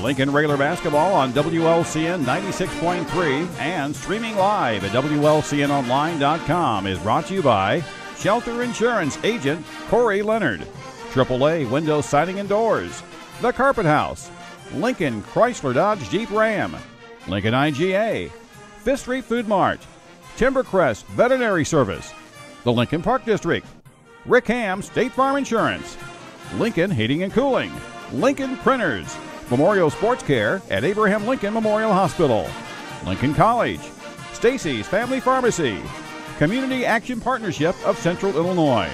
Lincoln Regular Basketball on WLCN 96.3 and streaming live at WLCNonline.com is brought to you by Shelter Insurance Agent Corey Leonard, AAA Window Siding and Doors, The Carpet House, Lincoln Chrysler Dodge Jeep Ram, Lincoln IGA, Fifth Street Food Mart, Timbercrest Veterinary Service, the Lincoln Park District, Rick Ham State Farm Insurance, Lincoln Heating and Cooling, Lincoln Printers, Memorial Sports Care at Abraham Lincoln Memorial Hospital, Lincoln College, Stacy's Family Pharmacy, Community Action Partnership of Central Illinois,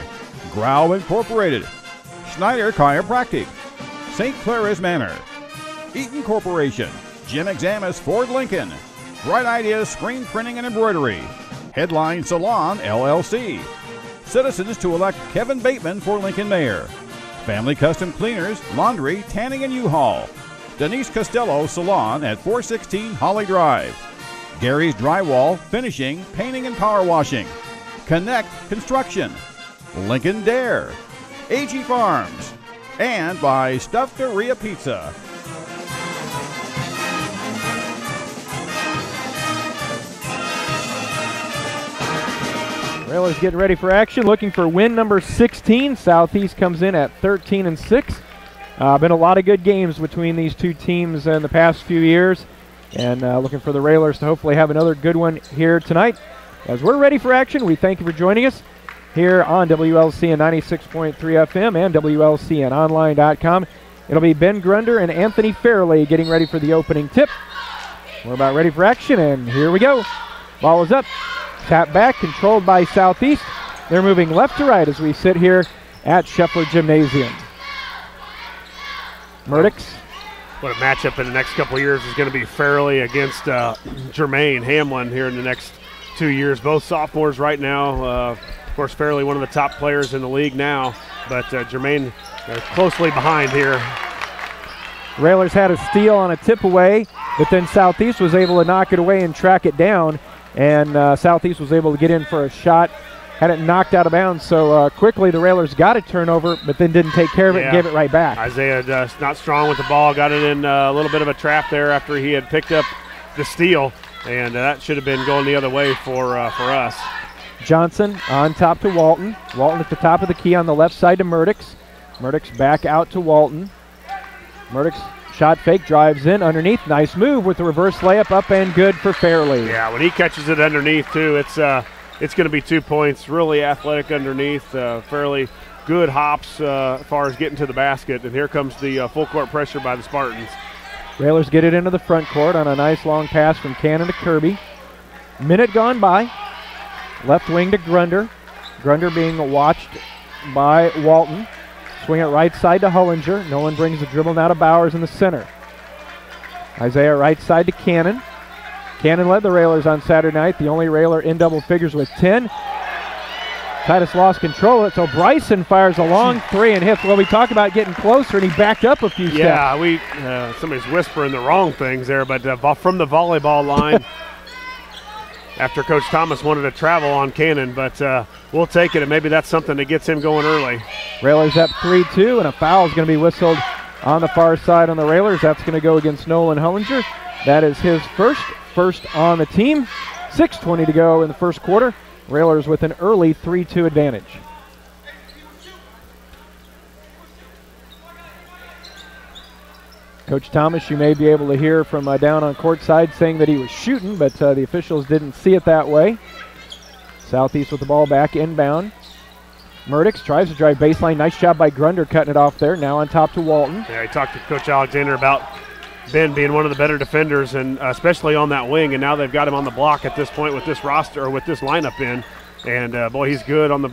Grau Incorporated, Schneider Chiropractic, St. Clara's Manor, Eaton Corporation, Jim Examus Ford Lincoln, Bright Ideas Screen Printing and Embroidery, Headline Salon LLC, Citizens to elect Kevin Bateman for Lincoln Mayor, Family Custom Cleaners, Laundry, Tanning and U-Haul, Denise Costello Salon at 416 Holly Drive, Gary's Drywall, Finishing, Painting and Power Washing, Connect Construction, Lincoln Dare, AG Farms, and by Stuffteria Pizza. Railers getting ready for action, looking for win number 16. Southeast comes in at 13-6. Been a lot of good games between these two teams in the past few years, and looking for the Railers to hopefully have another good one here tonight. As we're ready for action, we thank you for joining us here on WLCN 96.3 FM and WLCNonline.com. It'll be Ben Grunder and Anthony Fairley getting ready for the opening tip. We're about ready for action, and here we go. Ball is up. Tap back, controlled by Southeast. They're moving left to right as we sit here at Scheffler Gymnasium. Murdix. What a matchup in the next couple of years is going to be Fairley against Jermaine Hamlin here in the next 2 years. Both sophomores right now. Of course, Fairley one of the top players in the league now, but Jermaine closely behind here. Railers had a steal on a tip away, but then Southeast was able to knock it away and track it down. And Southeast was able to get in for a shot, had it knocked out of bounds. So quickly the Railers got a turnover, but then didn't take care of it and gave it right back. Isaiah not strong with the ball, got it in a little bit of a trap there after he had picked up the steal, and that should have been going the other way for us. Johnson on top to Walton. Walton at the top of the key on the left side to Murdix. Murdix back out to Walton. Murdix shot fake, drives in underneath. Nice move with the reverse layup, up and good for Fairley. Yeah, when he catches it underneath too, it's going to be 2 points. Really athletic underneath. Fairly good hops as far as getting to the basket. And here comes the full court pressure by the Spartans. Railers get it into the front court on a nice long pass from Cannon to Kirby. Minute gone by. Left wing to Grunder. Grunder being watched by Walton. Swing it right side to Hullinger. Nolan brings the dribble now to Bowers in the center. Isaiah right side to Cannon. Cannon led the Railers on Saturday night, the only Railer in double figures with 10. Titus lost control of it, so Bryson fires a long three and hits. Well, we talk about getting closer, and he backed up a few steps. Yeah, somebody's whispering the wrong things there, but from the volleyball line, after Coach Thomas wanted to travel on Cannon, but we'll take it, and maybe that's something that gets him going early. Railers up 3-2, and a foul is going to be whistled on the far side on the Railers. That's going to go against Nolan Hullinger. That is his first on the team. 6:20 to go in the first quarter. Railers with an early 3-2 advantage. Coach Thomas, you may be able to hear from down on court side saying that he was shooting, but the officials didn't see it that way. Southeast with the ball back inbound. Murdix tries to drive baseline. Nice job by Grunder cutting it off there. Now on top to Walton. Yeah, he talked to Coach Alexander about Ben being one of the better defenders, and especially on that wing, and now they've got him on the block at this point with this roster, or with this lineup in. And boy, he's good on the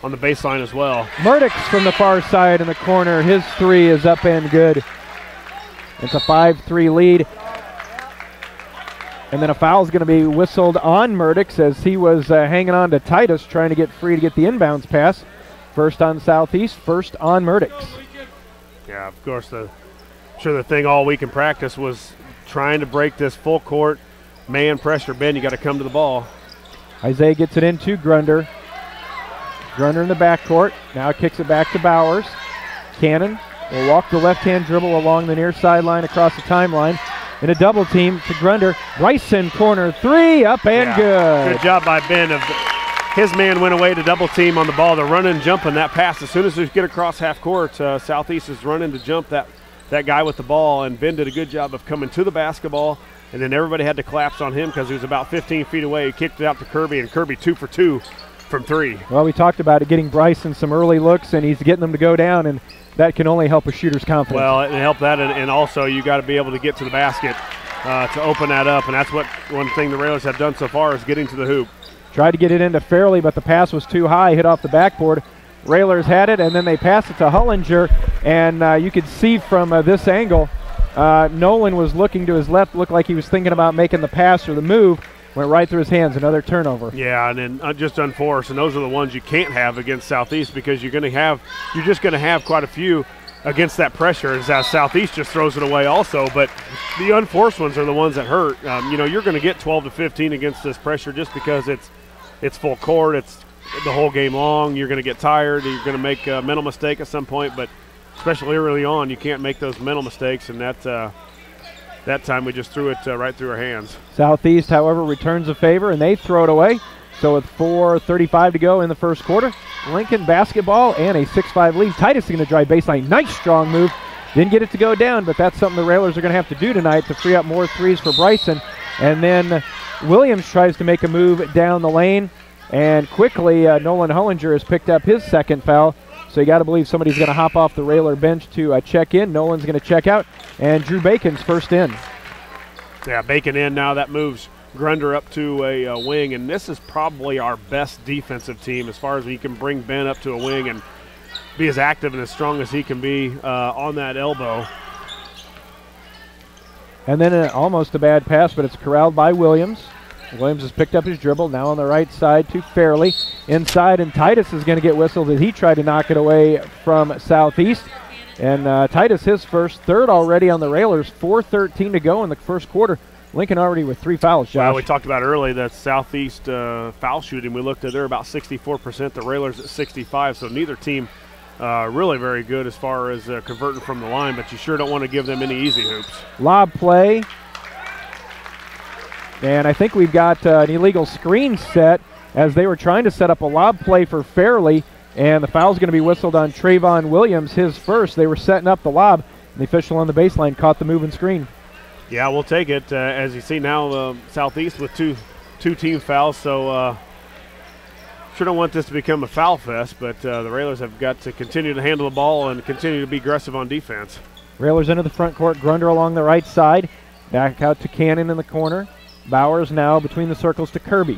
baseline as well. Murdix from the far side in the corner. His three is up and good. It's a 5-3 lead. And then a foul is going to be whistled on Murdix as he was hanging on to Titus, trying to get free to get the inbounds pass. First on Southeast, first on Murdix. Yeah, of course, the thing all week in practice was trying to break this full court man pressure. Ben, you got to come to the ball. Isaiah gets it into Grunder. Grunder in the backcourt. Now kicks it back to Bowers. Cannon will walk the left-hand dribble along the near sideline across the timeline. In a double team to Grunder. Bryson, corner three, up and good. Good job by Ben. His man went away to double team on the ball. They're running, jumping that pass. As soon as they get across half court, Southeast is running to jump that guy with the ball, and Ben did a good job of coming to the basketball, and then everybody had to collapse on him because he was about 15 feet away. He kicked it out to Kirby, and Kirby 2 for 2 from 3. Well, we talked about it, getting Bryson some early looks, and he's getting them to go down, and that can only help a shooter's confidence. Well, it helped that, and also you got to be able to get to the basket to open that up, and that's what one thing the Railers have done so far is getting to the hoop. Tried to get it into Fairley, but the pass was too high, hit off the backboard. Railers had it, and then they passed it to Hullinger, and you could see from this angle, Nolan was looking to his left, looked like he was thinking about making the pass or the move, went right through his hands, another turnover. Yeah, and then just unforced, and those are the ones you can't have against Southeast because you're just going to have quite a few against that pressure as Southeast just throws it away also, but the unforced ones are the ones that hurt. You're going to get 12 to 15 against this pressure just because it's full court, it's the whole game long. You're going to get tired, you're going to make a mental mistake at some point, but especially early on, you can't make those mental mistakes, and that time we just threw it right through our hands. Southeast, however, returns a favor, and they throw it away. So with 4:35 to go in the first quarter, Lincoln basketball and a 6-5 lead. Titus is going to drive baseline. Nice strong move. Didn't get it to go down, but that's something the Railers are going to have to do tonight to free up more threes for Bryson. And then Williams tries to make a move down the lane, and quickly Nolan Hullinger has picked up his second foul. So you got to believe somebody's going to hop off the Railer bench to check in. Nolan's going to check out, and Drew Bacon's first in. Yeah, Bacon in now. That moves Grunder up to a wing, and this is probably our best defensive team as far as we can bring Ben up to a wing and be as active and as strong as he can be on that elbow. And then almost a bad pass, but it's corralled by Williams. Williams has picked up his dribble, now on the right side to Fairley. Inside, and Titus is going to get whistled as he tried to knock it away from Southeast. And Titus, his first, third already on the Railers, 4:13 to go in the first quarter. Lincoln already with 3 fouls, Josh. Well, we talked about early that Southeast foul shooting. We looked at, they're about 64%, the Railers at 65%, so neither team really very good as far as converting from the line, but you sure don't want to give them any easy hoops. Lob play. And I think we've got an illegal screen set as they were trying to set up a lob play for Fairley, and the foul's going to be whistled on Trayvon Williams, his first. They were setting up the lob, and the official on the baseline caught the moving screen. Yeah, we'll take it. As you see now, Southeast with two team fouls, so sure don't want this to become a foul fest, but the Railers have got to continue to handle the ball and continue to be aggressive on defense. Railers into the front court, Grunder along the right side, back out to Cannon in the corner. Bowers now between the circles to Kirby.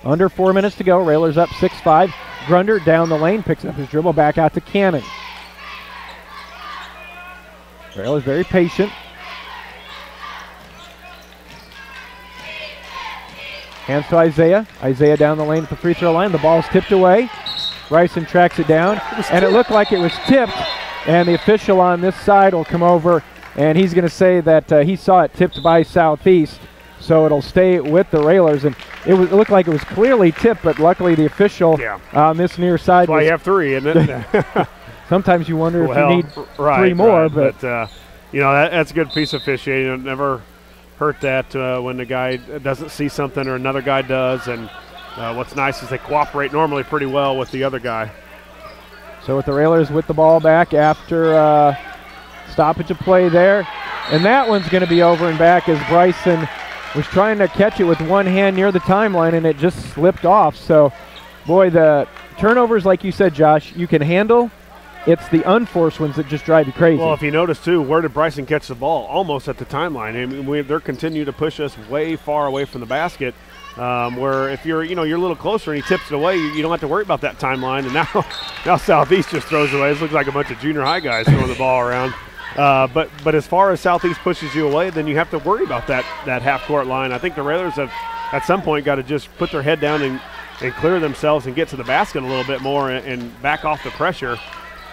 Under 4 minutes to go, Railers up 6-5. Grunder down the lane, picks up his dribble, back out to Cannon. Railers very patient. Hands to Isaiah. Isaiah down the lane at the free throw line. The ball's tipped away. Bryson tracks it down, and it looked like it was tipped, and the official on this side will come over, and he's going to say that he saw it tipped by Southeast. So it'll stay with the Railers, and it looked like it was clearly tipped, but luckily the official on this near side. That's why you have 3, isn't it? Sometimes you wonder if you need 3 more. But that's a good piece of officiating. It never hurt that when the guy doesn't see something or another guy does, and what's nice is they cooperate normally pretty well with the other guy. So with the Railers with the ball back after stoppage of play there, and that one's going to be over and back as Bryson was trying to catch it with one hand near the timeline, and it just slipped off. So, boy, the turnovers, like you said, Josh, you can handle. It's the unforced ones that just drive you crazy. Well, if you notice, too, where did Bryson catch the ball? Almost at the timeline. I mean, they're continuing to push us way far away from the basket, where if you're a little closer and he tips it away, you don't have to worry about that timeline. And now Southeast just throws it away. This looks like a bunch of junior high guys throwing the ball around. But as far as Southeast pushes you away, then you have to worry about that half-court line. I think the Railers have at some point got to just put their head down and clear themselves and get to the basket a little bit more and back off the pressure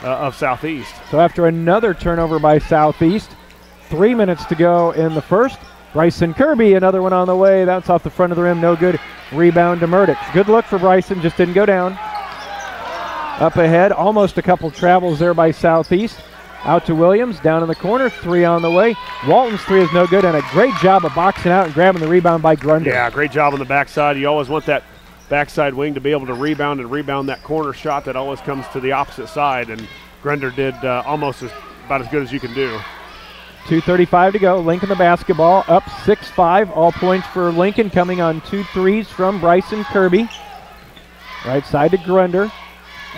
of Southeast. So after another turnover by Southeast, 3 minutes to go in the first, Bryson Kirby, another one on the way. That's off the front of the rim, no good. Rebound to Murdoch. Good look for Bryson, just didn't go down. Up ahead, almost a couple travels there by Southeast. Out to Williams, down in the corner, 3 on the way. Walton's 3 is no good, and a great job of boxing out and grabbing the rebound by Grunder. Yeah, great job on the backside. You always want that backside wing to be able to rebound that corner shot that always comes to the opposite side, and Grunder did about as good as you can do. 2:35 to go. Lincoln the basketball, up 6-5. All points for Lincoln coming on 2 threes from Bryson Kirby. Right side to Grunder.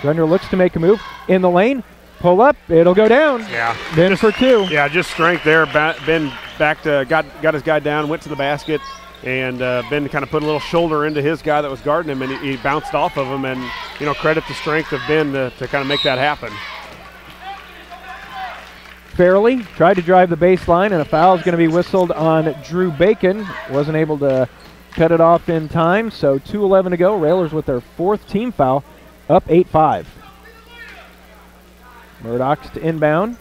Grunder looks to make a move. In the lane, pull up, it'll go down. Yeah. Ben for 2. Yeah, just strength there. Ben got his guy down, went to the basket, and Ben kind of put a little shoulder into his guy that was guarding him, and he bounced off of him, and, credit the strength of Ben to kind of make that happen. Fairley tried to drive the baseline, and a foul is going to be whistled on Drew Bacon. Wasn't able to cut it off in time, so 2:11 to go. Railers with their 4th team foul, up 8-5. Murdoch's to inbound.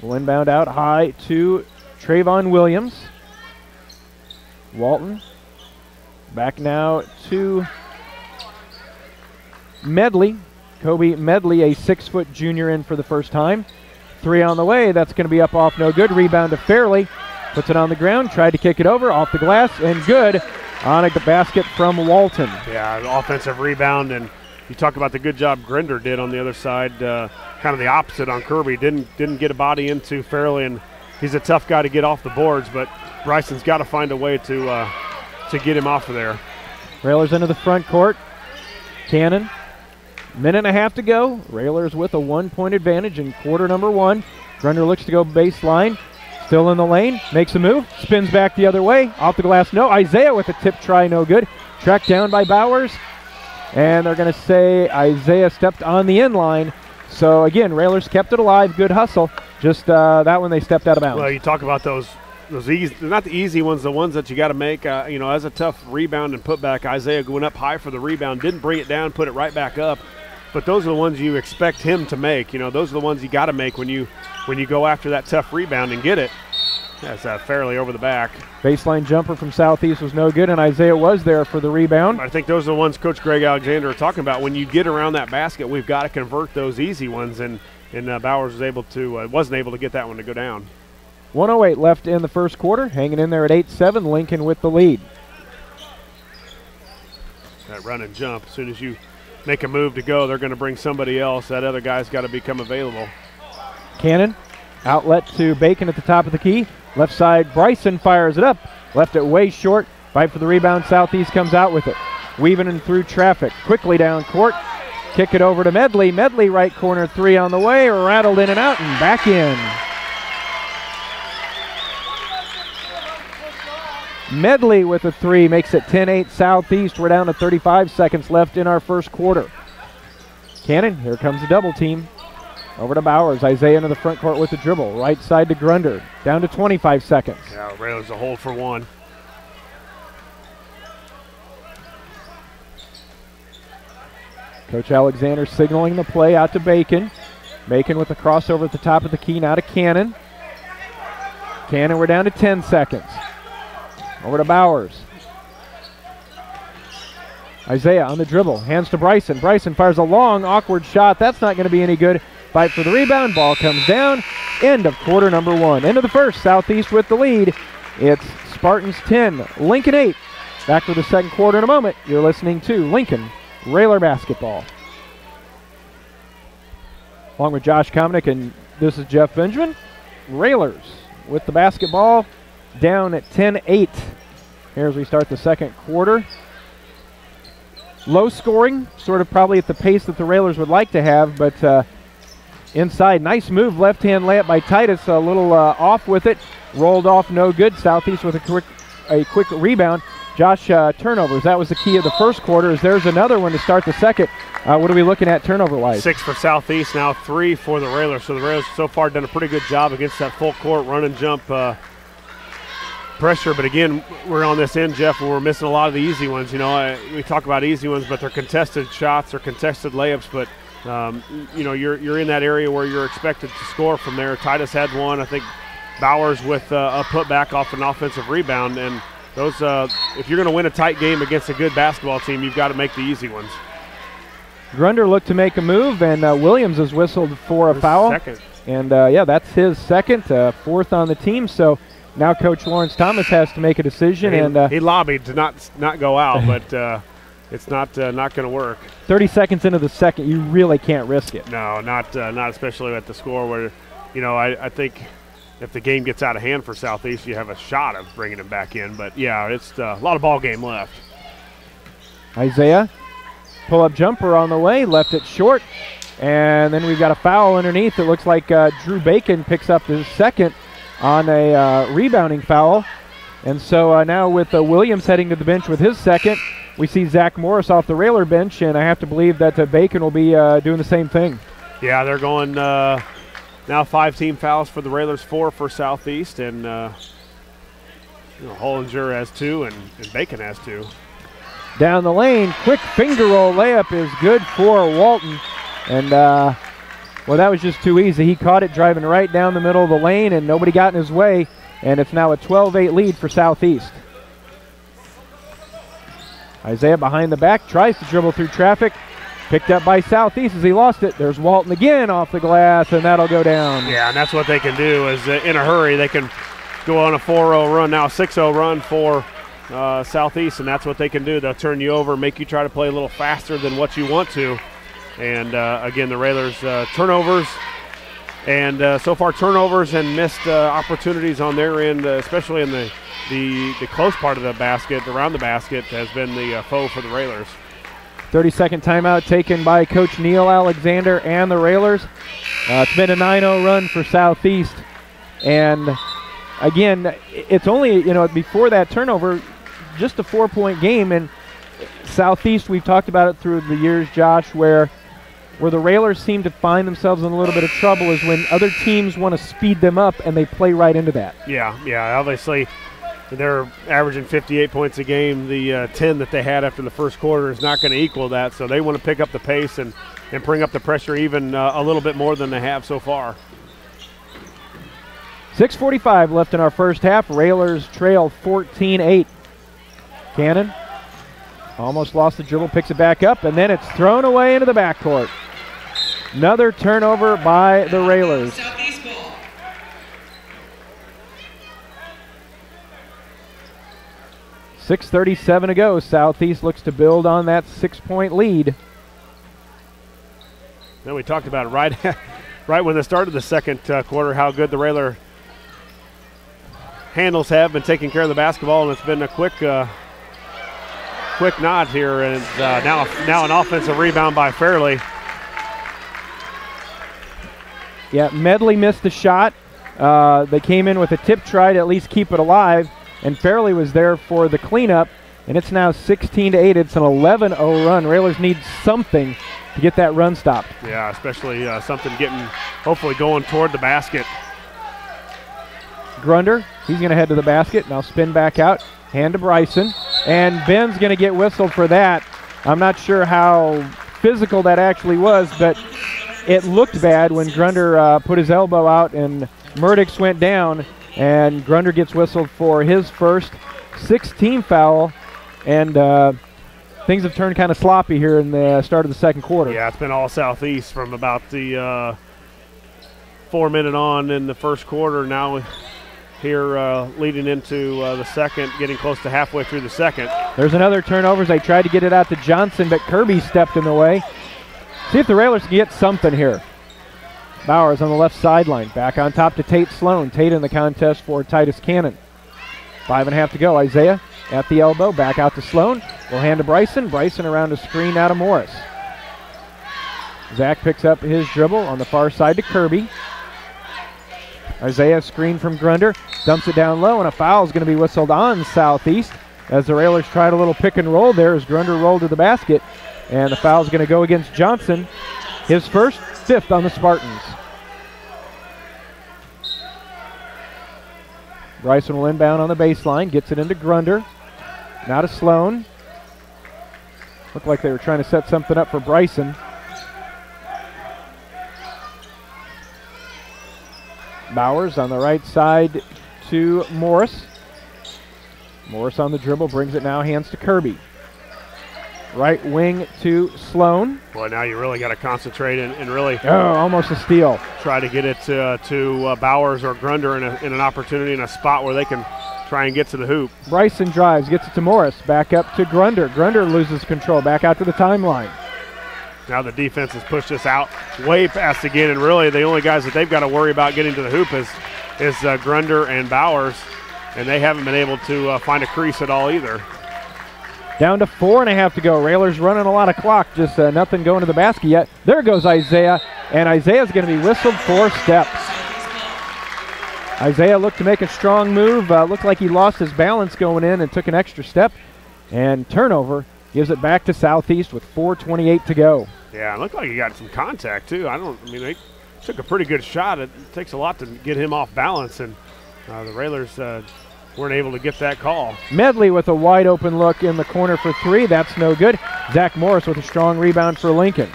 Will inbound out high to Trayvon Williams. Walton back now to Medley. Kobe Medley, a 6-foot junior, in for the first time. 3 on the way. That's going to be up off no good. Rebound to Fairley. Puts it on the ground. Tried to kick it over. Off the glass and good on a basket from Walton. Yeah, an offensive rebound. And you talk about the good job Grunder did on the other side. Kind of the opposite on Kirby. Didn't get a body into Fairley. And he's a tough guy to get off the boards. But Bryson's got to find a way to get him off of there. Railers into the front court. Cannon. Minute and a half to go. Railers with a 1-point advantage in quarter number 1. Grunder looks to go baseline. Still in the lane. Makes a move. Spins back the other way. Off the glass, no. Isaiah with a tip try, no good. Tracked down by Bowers. And they're going to say Isaiah stepped on the inline. So, again, Railers kept it alive. Good hustle. Just that one they stepped out of bounds. Well, you talk about those easy, not the easy ones, the ones that you got to make. As a tough rebound and putback, Isaiah going up high for the rebound. Didn't bring it down, put it right back up. But those are the ones you expect him to make. Those are the ones you got to make when you go after that tough rebound and get it. That's fairly over the back. Baseline jumper from Southeast was no good, and Isaiah was there for the rebound. I think those are the ones Coach Greg Alexander are talking about. When you get around that basket, we've got to convert those easy ones, and Bowers wasn't able to get that one to go down. 1:08 left in the first quarter. Hanging in there at 8-7. Lincoln with the lead. That run and jump. As soon as you make a move to go, they're going to bring somebody else. That other guy's got to become available. Cannon, outlet to Bacon at the top of the key. Left side, Bryson fires it up. Left it way short. Fight for the rebound. Southeast comes out with it. Weaving in through traffic. Quickly down court. Kick it over to Medley. Medley right corner 3 on the way. Rattled in and out and back in. Medley with a 3 makes it 10-8 Southeast. We're down to 35 seconds left in our first quarter. Cannon, here comes the double team. Over to Bowers. Isaiah into the front court with the dribble. Right side to Grunder. Down to 25 seconds. Yeah, Railers a hold for 1. Coach Alexander signaling the play out to Bacon. Bacon with the crossover at the top of the key. Now to Cannon. Cannon, we're down to 10 seconds. Over to Bowers. Isaiah on the dribble. Hands to Bryson. Bryson fires a long, awkward shot. That's not going to be any good. Fight for the rebound. Ball comes down. End of quarter number 1. End of the first. Southeast with the lead. It's Spartans 10, Lincoln 8. Back for the second quarter in a moment. You're listening to Lincoln Railer Basketball. Along with Josh Komnick, and this is Jeff Benjamin. Railers with the basketball down at 10-8. Here as we start the second quarter. Low scoring, sort of probably at the pace that the Railers would like to have, but inside, nice move, left-hand layup by Titus, a little off with it, rolled off, no good. Southeast with a quick rebound. Josh, turnovers, that was the key of the first quarter, as there's another one to start the second. What are we looking at turnover-wise? 6 for Southeast, now 3 for the Railers. So the Railers so far done a pretty good job against that full court run and jump pressure, but again, we're on this end, Jeff, and we're missing a lot of the easy ones. We talk about easy ones, but they're contested shots or contested layups, but you're in that area where you're expected to score from there. Titus had one. I think Bowers with a putback off an offensive rebound, and those if you're going to win a tight game against a good basketball team, you've got to make the easy ones. Grunder looked to make a move, and Williams is whistled for a foul. And, yeah, that's his second, fourth on the team. So now Coach Lawrence Thomas has to make a decision. He lobbied to not go out, but it's not going to work. 30 seconds into the second, you really can't risk it. No, not especially at the score where, I think if the game gets out of hand for Southeast, you have a shot of bringing him back in. But, yeah, it's a lot of ball game left. Isaiah, pull-up jumper on the way, left it short. And then we've got a foul underneath. It looks like Drew Bacon picks up his second on a rebounding foul. And so now with Williams heading to the bench with his second, we see Zach Morris off the Railer bench, and I have to believe that Bacon will be doing the same thing. Yeah, they're going now 5 team fouls for the Railers, 4 for Southeast, and Hollinger has 2 and Bacon has 2. Down the lane, quick finger roll layup is good for Walton. And, well, that was just too easy. He caught it driving right down the middle of the lane, and nobody got in his way. And it's now a 12-8 lead for Southeast. Isaiah behind the back, tries to dribble through traffic. Picked up by Southeast as he lost it. There's Walton again off the glass, and that'll go down. Yeah, and that's what they can do is in a hurry. They can go on a 4-0 run, now a 6-0 run for Southeast, and that's what they can do. They'll turn you over, make you try to play a little faster than what you want to. And, again, the Railers turnovers. And so far turnovers and missed opportunities on their end, especially in the close part of the basket, around the basket, has been the foe for the Railers. 30-second timeout taken by Coach Neil Alexander and the Railers. It's been a 9-0 run for Southeast. And, again, it's only, before that turnover, just a 4-point game. And Southeast, we've talked about it through the years, Josh, where the Railers seem to find themselves in a little bit of trouble is when other teams want to speed them up and they play right into that. Yeah, obviously they're averaging 58 points a game. The 10 that they had after the first quarter is not going to equal that, so they want to pick up the pace and bring up the pressure even a little bit more than they have so far. 6:45 left in our first half. Railers trail 14-8. Cannon almost lost the dribble, picks it back up, and then it's thrown away into the backcourt. Another turnover by the Railers. 6:37 to go. Southeast looks to build on that 6-point lead. Then we talked about it right when they started the second quarter, how good the Railer handles have been taking care of the basketball, and it's been a quick nod here, and now an offensive rebound by Fairley. Yeah, Medley missed the shot. They came in with a tip try to at least keep it alive, and Fairley was there for the cleanup, and it's now 16-8. It's an 11-0 run. Railers need something to get that run stopped. Yeah, especially something hopefully going toward the basket. Grunder, he's going to head to the basket. Now spin back out, hand to Bryson, and Ben's going to get whistled for that. I'm not sure how physical that actually was, but it looked bad when Grunder put his elbow out and Murdix went down, and Grunder gets whistled for his first 6-team foul, and things have turned kind of sloppy here in the start of the second quarter. Yeah, it's been all Southeast from about the 4-minute on in the first quarter. Now here leading into the second, getting close to halfway through the second. There's another turnover as they tried to get it out to Johnson, but Kirby stepped in the way. See if the Railers can get something here. Bowers on the left sideline, back on top to Tate Sloan. Tate in the contest for Titus Cannon. 5.5 to go. Isaiah at the elbow, back out to Sloan. We'll hand to Bryson. Bryson around a screen out of Morris. Zach picks up his dribble on the far side to Kirby. Isaiah screen from Grunder, dumps it down low, and a foul is going to be whistled on Southeast as the Railers tried a little pick and roll there as Grunder rolled to the basket. And the foul is going to go against Johnson. His first, 5th on the Spartans. Bryson will inbound on the baseline, gets it into Grunder. Now to Sloan. Looked like they were trying to set something up for Bryson. Bowers on the right side to Morris. Morris on the dribble, brings it now, hands to Kirby. Right wing to Sloan. Boy, now you really got to concentrate and really almost a steal. Try to get it to Bowers or Grunder in an opportunity in a spot where they can try and get to the hoop. Bryson drives, gets it to Morris. Back up to Grunder. Grunder loses control. Back out to the timeline. Now the defense has pushed us out way past again, and really the only guys that they've got to worry about getting to the hoop is Grunder and Bowers, and they haven't been able to find a crease at all either. Down to 4.5 to go. Raylor's running a lot of clock, just nothing going to the basket yet. There goes Isaiah, and Isaiah's going to be whistled 4 steps. Isaiah looked to make a strong move. Looked like he lost his balance going in and took an extra step, and turnover gives it back to Southeast with 4:28 to go. Yeah, it looked like he got some contact too. They took a pretty good shot. It takes a lot to get him off balance, and the Railers weren't able to get that call. Medley with a wide open look in the corner for 3. That's no good. Zach Morris with a strong rebound for Lincoln.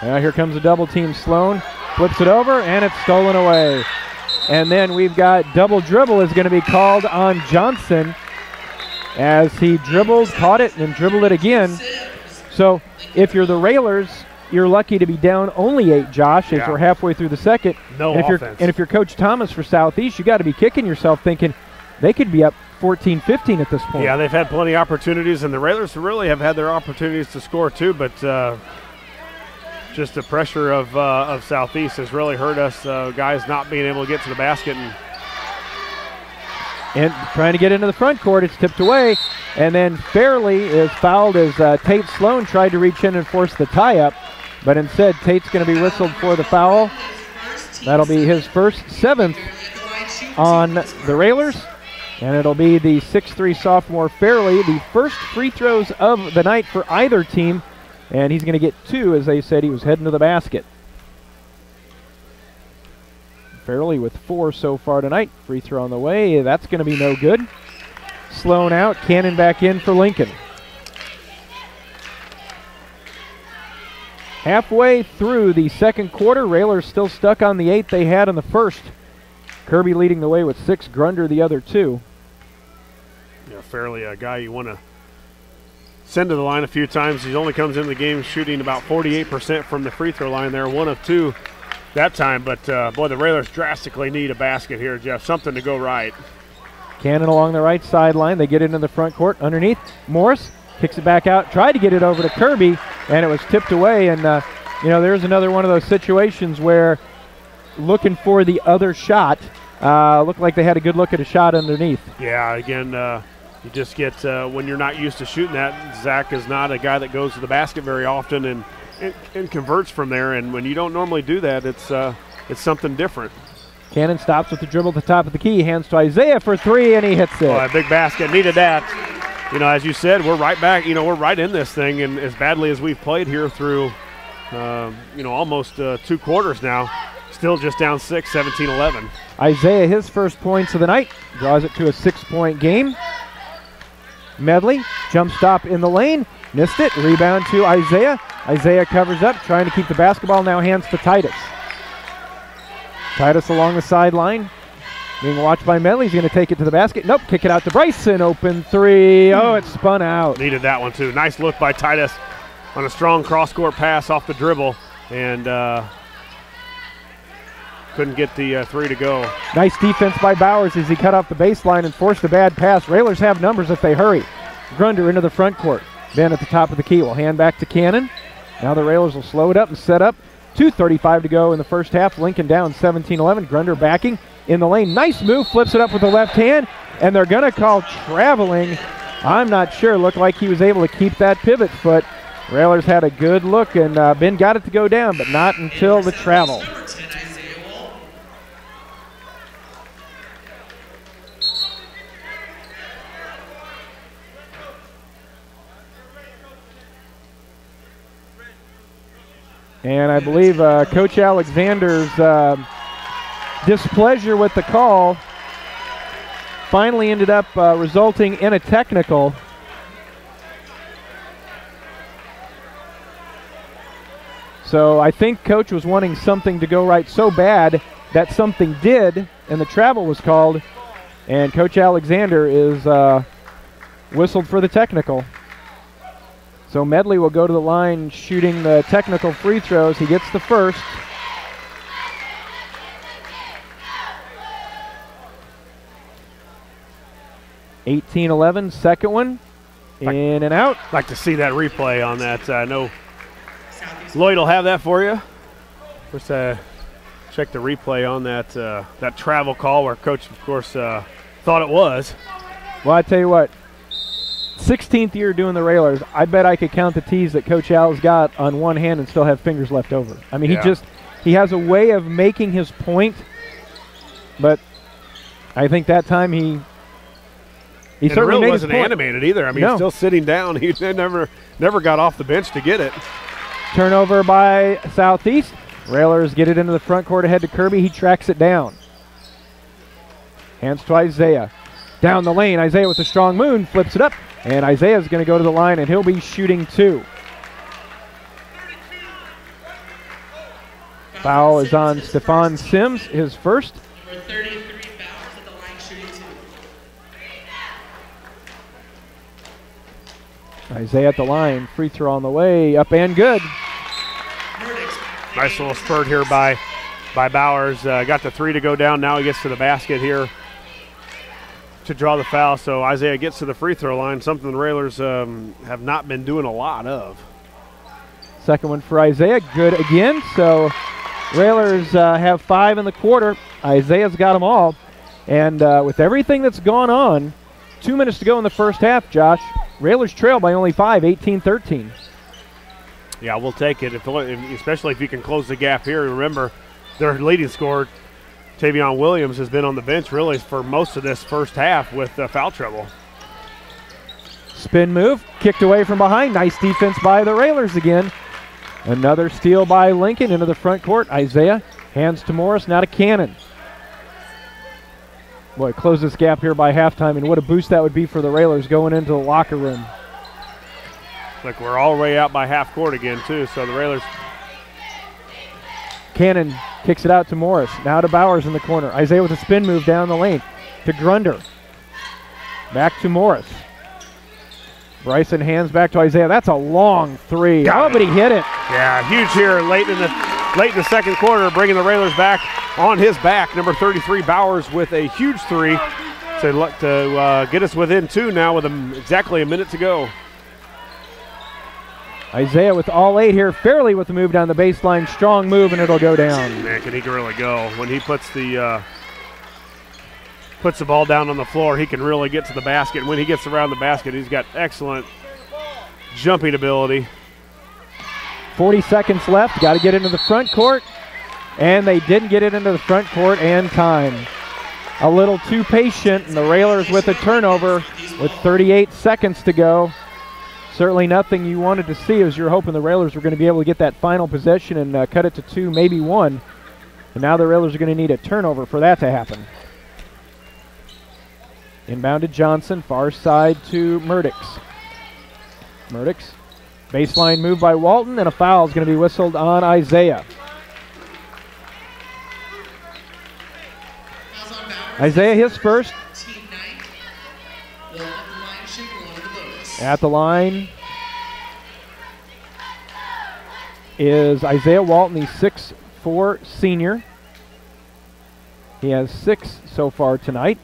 Here comes a double team. Sloan flips it over, and it's stolen away. And then we've got double dribble is going to be called on Johnson as he dribbled, caught it, and dribbled it again. So if you're the Railers, you're lucky to be down only 8, Josh, as we're halfway through the second. No offense. And if you're Coach Thomas for Southeast, you got to be kicking yourself thinking they could be up 14-15 at this point. Yeah, they've had plenty of opportunities, and the Railers really have had their opportunities to score too, but just the pressure of Southeast has really hurt us, guys not being able to get to the basket. And trying to get into the front court, it's tipped away, and then Fairley is fouled as Tate Sloan tried to reach in and force the tie-up, but instead Tate's going to be whistled for the foul. That'll be his first, 7th on the Railers, and it'll be the 6'3" sophomore Fairley, the first free throws of the night for either team, and he's going to get 2, as they said he was heading to the basket. Fairley with 4 so far tonight. Free throw on the way. That's going to be no good. Sloan out. Cannon back in for Lincoln. Halfway through the second quarter, Railers still stuck on the 8 they had in the first. Kirby leading the way with 6, Grunder the other 2. Yeah, Fairley, a guy you want to send to the line a few times. He only comes into the game shooting about 48% from the free throw line there, 1 of 2 that time, but boy, the Railers drastically need a basket here, Jeff. Something to go right. Cannon along the right sideline. They get into the front court underneath. Morris kicks it back out. Tried to get it over to Kirby, and it was tipped away. And, there's another one of those situations where looking for the other shot. Looked like they had a good look at a shot underneath. Yeah, again, you just get, when you're not used to shooting that, Zach is not a guy that goes to the basket very often and converts from there, and when you don't normally do that, it's something different. Cannon stops with the dribble at the top of the key, hands to Isaiah for 3, and he hits it. A big basket, needed that. As you said, we're right back, we're right in this thing, and as badly as we've played here through, almost 2 quarters now, still just down 6, 17-11. Isaiah, his first points of the night, draws it to a 6-point game. Medley, jump stop in the lane, missed it, rebound to Isaiah. Isaiah covers up, trying to keep the basketball, now hands to Titus. Titus along the sideline, being watched by Medley. He's going to take it to the basket. Nope, kick it out to Bryson, open 3. Oh, it spun out. Needed that one too. Nice look by Titus on a strong cross-court pass off the dribble, and couldn't get the 3 to go. Nice defense by Bowers as he cut off the baseline and forced a bad pass. Railers have numbers if they hurry. Grunder into the front court. Ben at the top of the key will hand back to Cannon. Now the Railers will slow it up and set up. 2:35 to go in the first half. Lincoln down 17-11. Grunder backing in the lane. Nice move. Flips it up with the left hand. And they're going to call traveling. I'm not sure. Looked like he was able to keep that pivot foot. Railers had a good look, and Ben got it to go down, but not until the travel. And I believe Coach Alexander's displeasure with the call finally ended up resulting in a technical. So I think Coach was wanting something to go right so bad that something did, and the travel was called, and Coach Alexander is whistled for the technical. So Medley will go to the line shooting the technical free throws. He gets the first. (18-11), second one. In and out. Like to see that replay on that. I know Lloyd will have that for you. Just check the replay on that that travel call where Coach, of course, thought it was. Well, I tell you what, 16th year doing the Railers, I bet I could count the tees that Coach Al's got on one hand and still have fingers left over. I mean, he has a way of making his point, but I think that time he certainly really made wasn't his point. animated either. I mean, he's still sitting down. He never got off the bench to get it. Turnover by Southeast. Railers get it into the front court ahead to Kirby. He tracks it down. Hands to Isaiah. Down the lane, Isaiah with a strong move, flips it up, and Isaiah's going to go to the line, and he'll be shooting 2. Foul is on Stephon Sims, his first. Number 33 Bowers at the line shooting 2. Isaiah at the line, free throw on the way, up and good. Nice little spurt here by Bowers. Got the 3 to go down. Now he gets to the basket here to draw the foul. So Isaiah gets to the free throw line, something the Railers have not been doing a lot of. Second one for Isaiah, good again. So Railers have 5 in the quarter. Isaiah's got them all. And with everything that's gone on, 2 minutes to go in the first half, Josh, Railers trail by only 5, 18-13. Yeah, we'll take it, especially if you can close the gap here. Remember, their leading scorer, Tavion Williams, has been on the bench really for most of this first half with foul trouble. Spin move, kicked away from behind. Nice defense by the Railers again. Another steal by Lincoln into the front court. Isaiah hands to Morris, now to Cannon. Boy, close this gap here by halftime, and what a boost that would be for the Railers going into the locker room. Like we're all the way out by half court again, too, so the Railers. Cannon kicks it out to Morris. Now to Bowers in the corner. Isaiah with a spin move down the lane to Grunder. Back to Morris. Bryson hands back to Isaiah. That's a long 3. But he hit it. Yeah, huge here late in the second quarter, bringing the Railers back on his back. Number 33, Bowers, with a huge 3 to get us within 2 now with exactly a minute to go. Isaiah with all 8 here. Fairley with the move down the baseline. Strong move, and it'll go down. Man, can he really go. When he puts the ball down on the floor, he can really get to the basket. And when he gets around the basket, he's got excellent jumping ability. 40 seconds left. Got to get into the front court. And they didn't get it into the front court in time. A little too patient, and the Railers with a turnover with 38 seconds to go. Certainly nothing you wanted to see, as you're hoping the Railers were going to be able to get that final possession and cut it to 2, maybe 1. And now the Railers are going to need a turnover for that to happen. Inbound to Johnson, far side to Murdix. Murdix, baseline move by Walton, and a foul is going to be whistled on Isaiah. Isaiah his first. At the line is Isaiah Walton, the 6'4" senior. He has 6 so far tonight.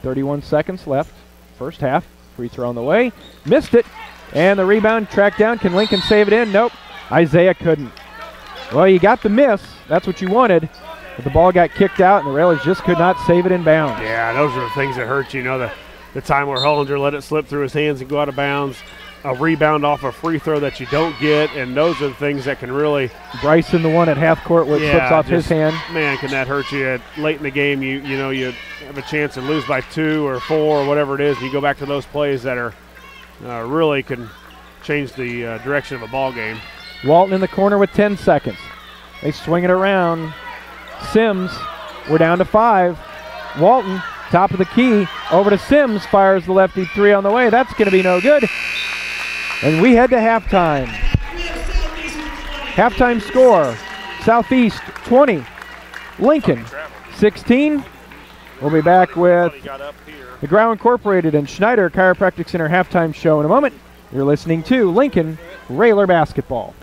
31 seconds left. First half. Free throw on the way. Missed it. And the rebound tracked down. Can Lincoln save it in? Nope. Isaiah couldn't. Well, you got the miss. That's what you wanted. But the ball got kicked out, and the Railers just could not save it in bounds. Yeah, those are the things that hurt you. You know, the time where Hollinger let it slip through his hands and go out of bounds, a rebound off a free throw that you don't get, and those are the things that can really. Bryson, the one at half court, which slips off his hand. Man, can that hurt you late in the game? You have a chance to lose by 2 or 4 or whatever it is, and you go back to those plays that are really can change the direction of a ball game. Walton in the corner with 10 seconds. They swing it around. Sims, we're down to 5. Walton, top of the key, over to Sims, fires the lefty 3 on the way. That's going to be no good. And we head to halftime. Halftime score, Southeast 20, Lincoln 16. We'll be back with the Grau Incorporated and Schneider Chiropractic Center halftime show in a moment. You're listening to Lincoln Railer Basketball.